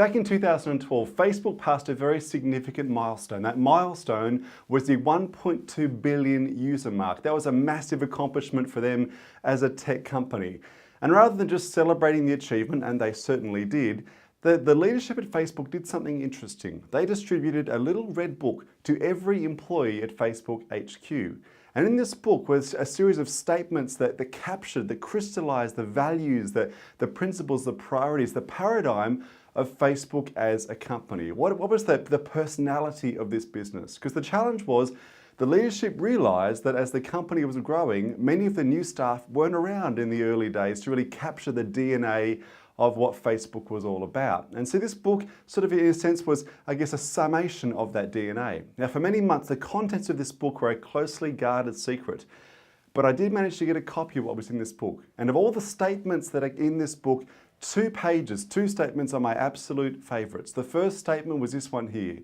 Back in 2012, Facebook passed a very significant milestone. That milestone was the 1.2 billion user mark. That was a massive accomplishment for them as a tech company. And rather than just celebrating the achievement, and they certainly did, the leadership at Facebook did something interesting. They distributed a little red book to every employee at Facebook HQ. And in this book was a series of statements that captured, that crystallized the values, the principles, the priorities, the paradigm of Facebook as a company. What was the personality of this business? Because the challenge was the leadership realized that as the company was growing, many of the new staff weren't around in the early days to really capture the DNA of what Facebook was all about. And so this book sort of in a sense was, I guess, a summation of that DNA. Now for many months, the contents of this book were a closely guarded secret, but I did manage to get a copy of what was in this book. And of all the statements that are in this book, two statements are my absolute favorites. The first statement was this one here.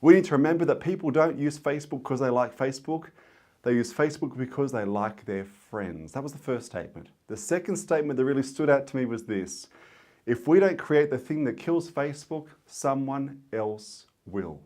We need to remember that people don't use Facebook because they like Facebook. They use Facebook because they like their friends. That was the first statement. The second statement that really stood out to me was this. If we don't create the thing that kills Facebook, someone else will.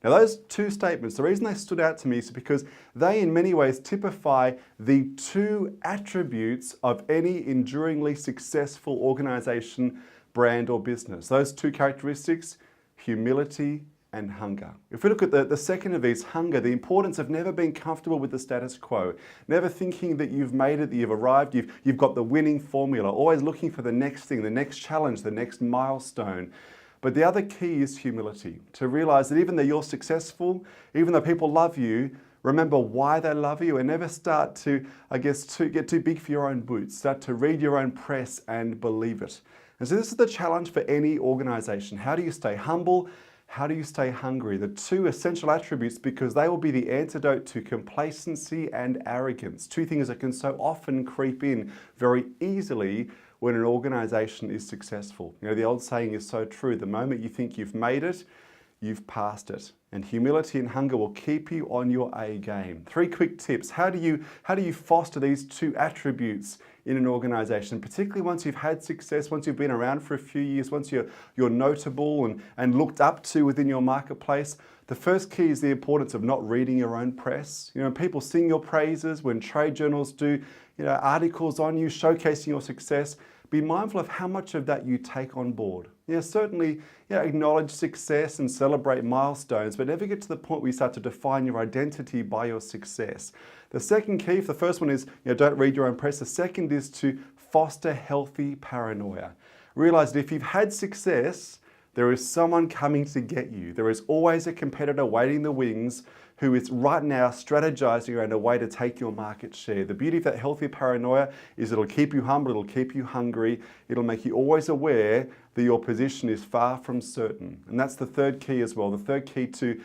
Now those two statements, the reason they stood out to me is because they in many ways typify the two attributes of any enduringly successful organization, brand or business. Those two characteristics, humility and hunger. If we look at the second of these, hunger, the importance of never being comfortable with the status quo, never thinking that you've made it, that you've arrived, you've got the winning formula, always looking for the next thing, the next challenge, the next milestone. But the other key is humility, to realize that even though you're successful, even though people love you, remember why they love you and never start to get too big for your own boots, start to read your own press and believe it. And so this is the challenge for any organization. How do you stay humble? How do you stay hungry? The two essential attributes, because they will be the antidote to complacency and arrogance. Two things that can so often creep in very easily when an organization is successful. You know, the old saying is so true. The moment you think you've made it, you've passed it. And humility and hunger will keep you on your A game. 3 quick tips. How do you foster these two attributes in an organization, particularly once you've had success, once you've been around for a few years, once you're notable and looked up to within your marketplace? The first key is the importance of not reading your own press. You know, people sing your praises, when trade journals do, articles on you showcasing your success, be mindful of how much of that you take on board. Certainly, acknowledge success and celebrate milestones, but never get to the point where you start to define your identity by your success. The second key, if the first one is, don't read your own press, the second is to foster healthy paranoia. Realize that if you've had success, there is someone coming to get you. There is always a competitor waiting in the wings who is right now strategizing around a way to take your market share. The beauty of that healthy paranoia is it'll keep you humble, it'll keep you hungry, it'll make you always aware that your position is far from certain. And that's the third key as well. The third key to,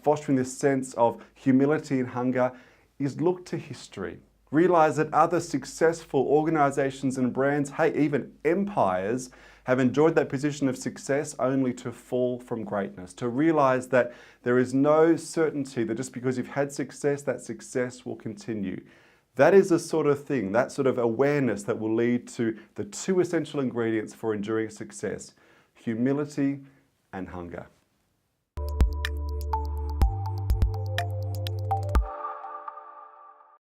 fostering this sense of humility and hunger is look to history. Realize that other successful organizations and brands, even empires, have enjoyed that position of success only to fall from greatness. To realize that there is no certainty that just because you've had success, that success will continue. That is the sort of thing, that sort of awareness that will lead to the two essential ingredients for enduring success: humility and hunger.